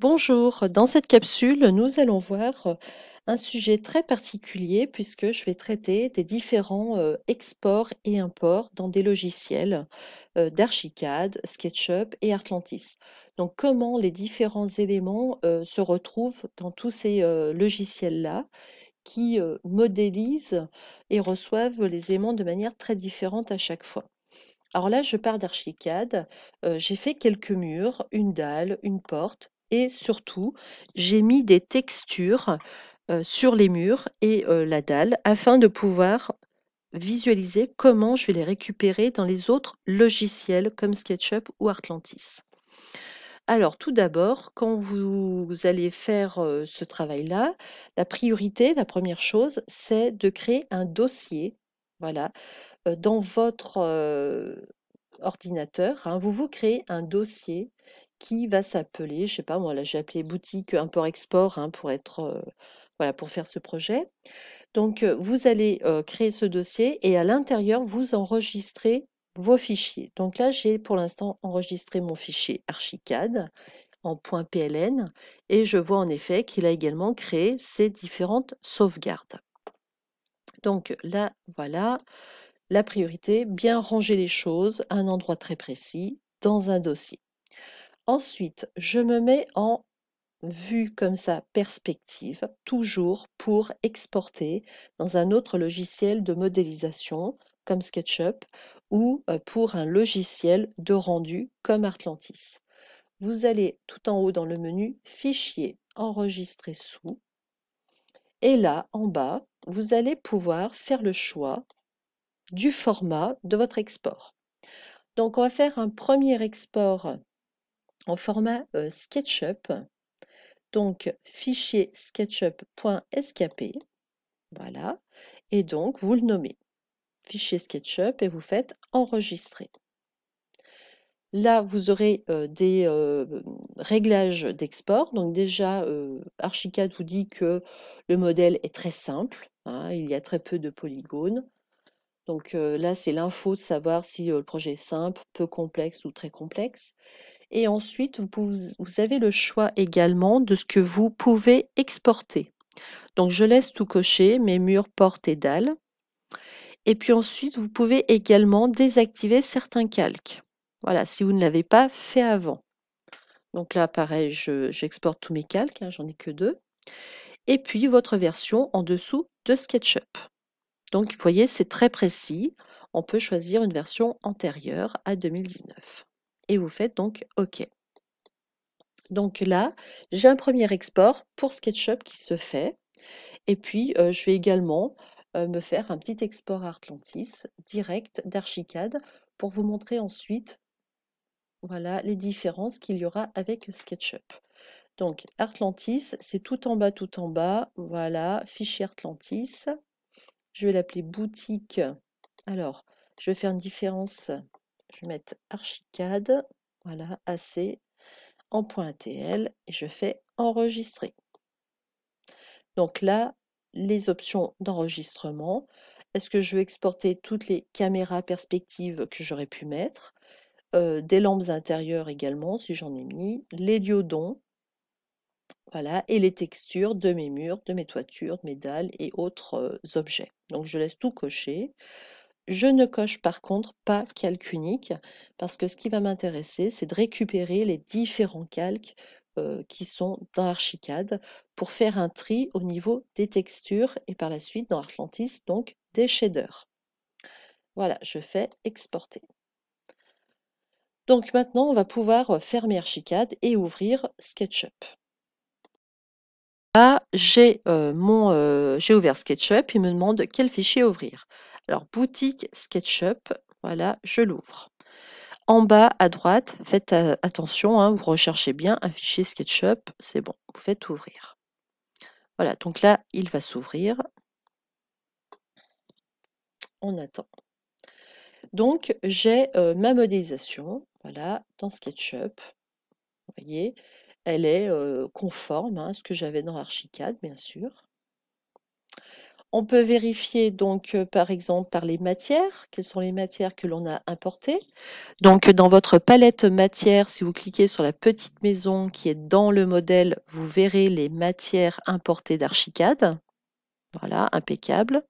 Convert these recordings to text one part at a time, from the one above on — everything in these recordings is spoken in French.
Bonjour, dans cette capsule, nous allons voir un sujet très particulier puisque je vais traiter des différents exports et imports dans des logiciels d'Archicad, SketchUp et Artlantis. Donc, comment les différents éléments se retrouvent dans tous ces logiciels-là qui modélisent et reçoivent les éléments de manière très différente à chaque fois. Alors là, je pars d'Archicad, j'ai fait quelques murs, une dalle, une porte et surtout, j'ai mis des textures, sur les murs et la dalle afin de pouvoir visualiser comment je vais les récupérer dans les autres logiciels comme SketchUp ou Artlantis. Alors tout d'abord, quand vous allez faire, ce travail-là, la priorité, la première chose, c'est de créer un dossier, voilà, dans votre, ordinateur, hein, vous vous créez un dossier qui va s'appeler, je sais pas moi, là j'ai appelé boutique import-export hein, pour être, voilà, pour faire ce projet. Donc, vous allez créer ce dossier et à l'intérieur, vous enregistrez vos fichiers. Donc là, j'ai pour l'instant enregistré mon fichier Archicad en .pln et je vois en effet qu'il a également créé ces différentes sauvegardes. Donc là, voilà, la priorité, bien ranger les choses à un endroit très précis dans un dossier. Ensuite, je me mets en vue comme ça, perspective, toujours pour exporter dans un autre logiciel de modélisation comme SketchUp ou pour un logiciel de rendu comme Artlantis. Vous allez tout en haut dans le menu Fichier, enregistrer sous et là, en bas, vous allez pouvoir faire le choix du format de votre export. Donc, on va faire un premier export en format SketchUp. Donc, fichier sketchup.skp. Voilà. Et donc, vous le nommez fichier SketchUp et vous faites enregistrer. Là, vous aurez des réglages d'export. Donc déjà, Archicad vous dit que le modèle est très simple, hein, il y a très peu de polygones. Donc là, c'est l'info de savoir si le projet est simple, peu complexe ou très complexe. Et ensuite, vous avez le choix également de ce que vous pouvez exporter. Donc, je laisse tout cocher, mes murs, portes et dalles. Et puis ensuite, vous pouvez également désactiver certains calques. Voilà, si vous ne l'avez pas fait avant. Donc là, pareil, j'exporte tous mes calques, hein, j'en ai que deux. Et puis, votre version en dessous de SketchUp. Donc, vous voyez, c'est très précis. On peut choisir une version antérieure à 2019. Et vous faites donc OK. Donc là, j'ai un premier export pour SketchUp qui se fait. Et puis, je vais également me faire un petit export Artlantis direct d'Archicad pour vous montrer ensuite voilà, les différences qu'il y aura avec SketchUp. Donc, Artlantis, c'est tout en bas. Voilà, fichier Artlantis. Je vais l'appeler boutique. Alors, je vais faire une différence. Je vais mettre Archicad. Voilà, AC en .tl et je fais enregistrer. Donc là, les options d'enregistrement. Est-ce que je veux exporter toutes les caméras perspectives que j'aurais pu mettre, des lampes intérieures également, si j'en ai mis, les diodons, voilà, et les textures de mes murs, de mes toitures, de mes dalles et autres objets. Donc je laisse tout cocher. Je ne coche par contre pas calque unique parce que ce qui va m'intéresser, c'est de récupérer les différents calques qui sont dans Archicad pour faire un tri au niveau des textures et par la suite dans Artlantis, donc des shaders. Voilà, je fais exporter. Donc maintenant, on va pouvoir fermer Archicad et ouvrir SketchUp. Là, j'ai ouvert SketchUp, il me demande quel fichier ouvrir. Alors, boutique SketchUp, voilà, je l'ouvre. En bas à droite, faites attention, hein, vous recherchez bien un fichier SketchUp, c'est bon, vous faites ouvrir. Voilà, donc là, il va s'ouvrir. On attend. Donc, j'ai ma modélisation, voilà, dans SketchUp. Vous voyez, elle est conforme hein, à ce que j'avais dans Archicad, bien sûr. On peut vérifier donc, par exemple, par les matières, quelles sont les matières que l'on a importées. Donc, dans votre palette matières, si vous cliquez sur la petite maison qui est dans le modèle, vous verrez les matières importées d'Archicad. Voilà, impeccable.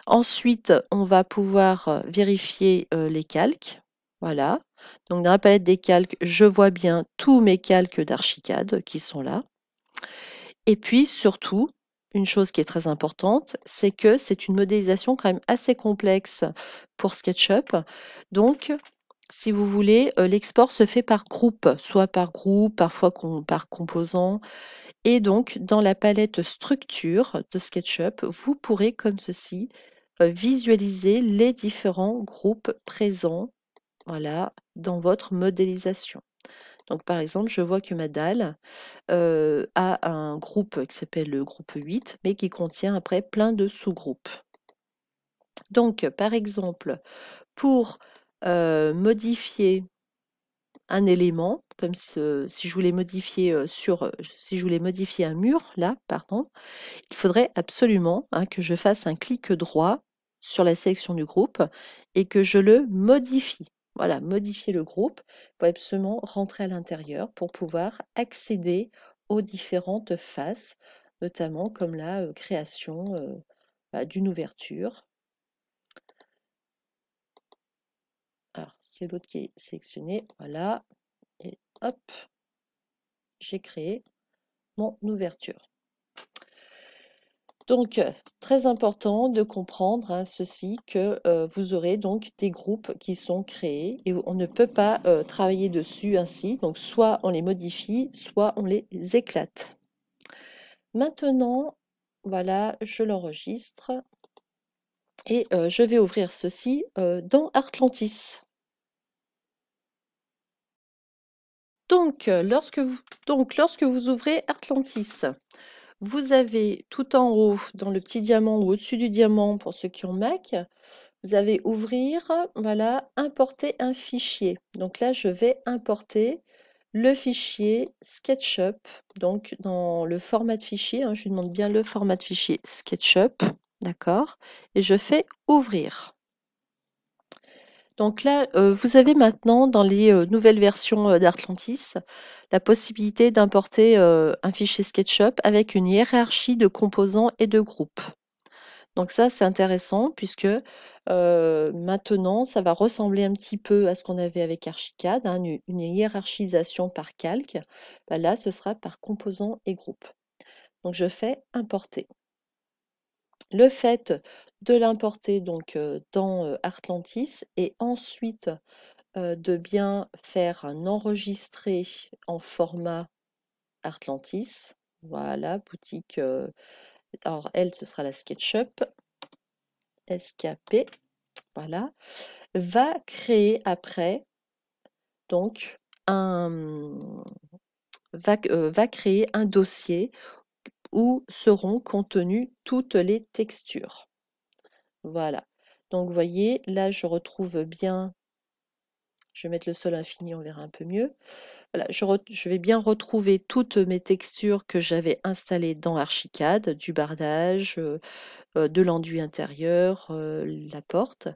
Ensuite, on va pouvoir vérifier les calques. Voilà. Donc, dans la palette des calques, je vois bien tous mes calques d'Archicad qui sont là. Et puis surtout, une chose qui est très importante, c'est que c'est une modélisation quand même assez complexe pour SketchUp. Donc, si vous voulez, l'export se fait par groupe, soit par groupe, parfois par composant. Et donc, dans la palette structure de SketchUp, vous pourrez, comme ceci, visualiser les différents groupes présents, voilà, dans votre modélisation. Donc, par exemple, je vois que ma dalle a un groupe qui s'appelle le groupe 8, mais qui contient après plein de sous-groupes. Donc, par exemple, pour modifier un élément, comme si je voulais modifier si je voulais modifier un mur, là, pardon, il faudrait absolument que je fasse un clic droit sur la sélection du groupe et que je le modifie. Voilà, modifier le groupe. Il faut absolument rentrer à l'intérieur pour pouvoir accéder aux différentes faces, notamment comme la création d'une ouverture. Alors, c'est l'autre qui est sélectionné. Voilà. Et hop, j'ai créé mon ouverture. Donc, très important de comprendre ceci, que vous aurez donc des groupes qui sont créés et on ne peut pas travailler dessus ainsi. Donc, soit on les modifie, soit on les éclate. Maintenant, voilà, je l'enregistre et je vais ouvrir ceci dans Artlantis. Donc, lorsque vous ouvrez Artlantis, vous avez tout en haut, dans le petit diamant ou au-dessus du diamant pour ceux qui ont Mac, vous avez ouvrir, voilà, importer un fichier. Donc là, je vais importer le fichier SketchUp. Donc dans le format de fichier, je lui demande bien le format de fichier SketchUp, d'accord? Et je fais ouvrir. Donc là, vous avez maintenant dans les nouvelles versions d'Artlantis la possibilité d'importer un fichier SketchUp avec une hiérarchie de composants et de groupes. Donc ça, c'est intéressant puisque maintenant, ça va ressembler un petit peu à ce qu'on avait avec Archicad, une hiérarchisation par calque. Bah là, ce sera par composants et groupes. Donc je fais importer. Le fait de l'importer donc dans Artlantis et ensuite de bien faire un enregistré en format Artlantis. Voilà, boutique. Alors elle, ce sera la SketchUp. SKP. Voilà, va créer après donc va créer un dossier où seront contenues toutes les textures. Voilà. Donc vous voyez, là je retrouve bien, je vais mettre le sol infini, on verra un peu mieux. Voilà, je vais bien retrouver toutes mes textures que j'avais installées dans Archicad, du bardage, de l'enduit intérieur, la porte.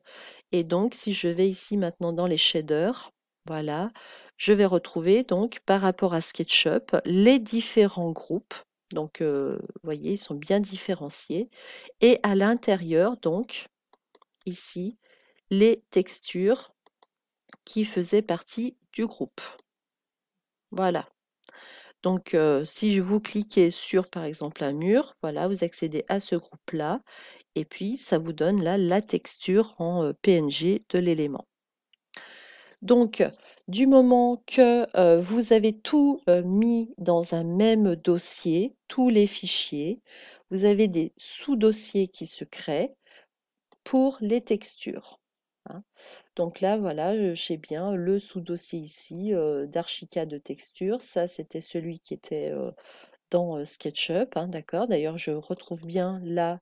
Et donc, si je vais ici maintenant dans les shaders, voilà, je vais retrouver donc par rapport à SketchUp les différents groupes. Donc, vous voyez, ils sont bien différenciés. Et à l'intérieur, donc, ici, les textures qui faisaient partie du groupe. Voilà. Donc, si vous cliquez sur, par exemple, un mur, voilà, vous accédez à ce groupe-là. Et puis, ça vous donne là la texture en PNG de l'élément. Donc, du moment que vous avez tout mis dans un même dossier, tous les fichiers, vous avez des sous-dossiers qui se créent pour les textures. Hein. Donc là, voilà, j'ai bien le sous-dossier ici d'Archicad de texture. Ça, c'était celui qui était dans SketchUp, hein, d'accord? D'ailleurs, je retrouve bien là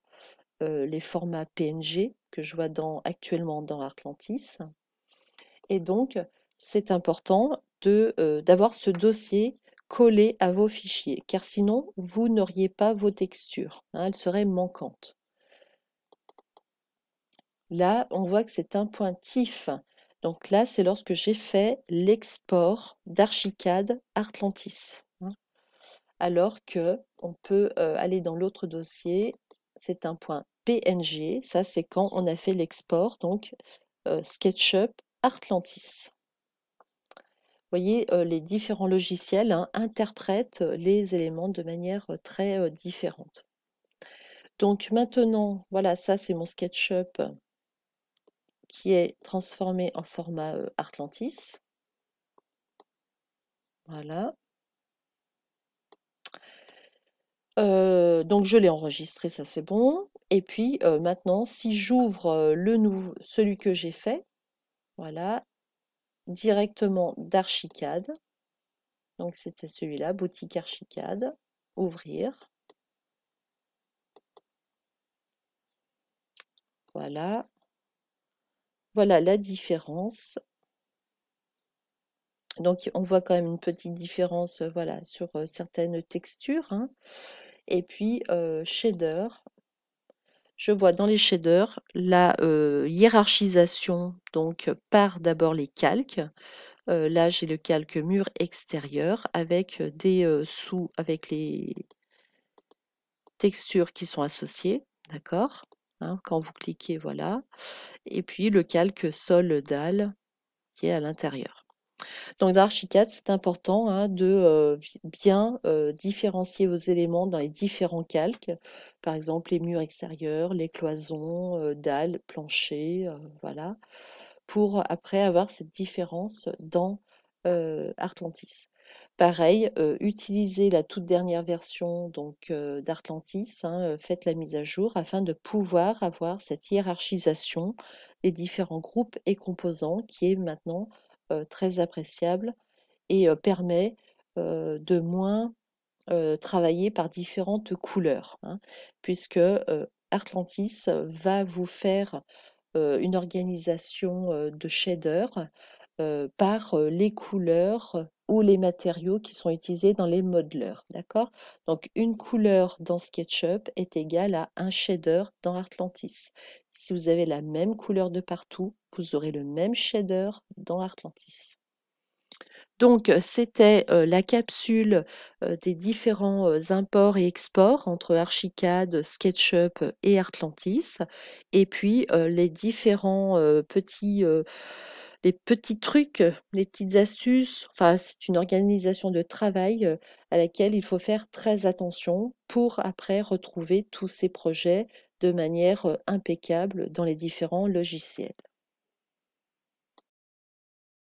les formats PNG que je vois actuellement dans Artlantis. Et donc, c'est important d'avoir ce dossier collé à vos fichiers, car sinon, vous n'auriez pas vos textures, hein, elles seraient manquantes. Là, on voit que c'est un pointif. Donc là, c'est lorsque j'ai fait l'export d'Archicad Artlantis, hein. Alors que on peut aller dans l'autre dossier, c'est un point PNG. Ça, c'est quand on a fait l'export, donc SketchUp Artlantis. Vous voyez, les différents logiciels, hein, interprètent les éléments de manière très différente. Donc maintenant, voilà, ça c'est mon SketchUp qui est transformé en format Artlantis. Voilà. Donc je l'ai enregistré, ça c'est bon. Et puis maintenant, si j'ouvre celui que j'ai fait, voilà, directement d'Archicad, donc c'était celui-là, boutique Archicad, ouvrir, voilà, voilà la différence. Donc on voit quand même une petite différence, voilà, sur certaines textures, hein. Et puis shader, je vois dans les shaders la hiérarchisation, donc par d'abord les calques. Là, j'ai le calque mur extérieur avec des sous, avec les textures qui sont associées, d'accord? Hein, quand vous cliquez, voilà. Et puis le calque sol dalle qui est à l'intérieur. Donc dans Archicad, c'est important, hein, de bien différencier vos éléments dans les différents calques. Par exemple, les murs extérieurs, les cloisons, dalles, planchers, voilà, pour après avoir cette différence dans Artlantis. Pareil, utilisez la toute dernière version donc d'Artlantis, hein, faites la mise à jour afin de pouvoir avoir cette hiérarchisation des différents groupes et composants qui est maintenant très appréciable et permet de moins travailler par différentes couleurs, hein, puisque Artlantis va vous faire une organisation de shaders par les couleurs ou les matériaux qui sont utilisés dans les modelers, d'accord? Donc une couleur dans SketchUp est égale à un shader dans Artlantis. Si vous avez la même couleur de partout, vous aurez le même shader dans Artlantis. Donc, c'était la capsule des différents imports et exports entre Archicad, SketchUp et Artlantis. Et puis, les différents les petits trucs, les petites astuces. Enfin, c'est une organisation de travail à laquelle il faut faire très attention pour après retrouver tous ces projets de manière impeccable dans les différents logiciels.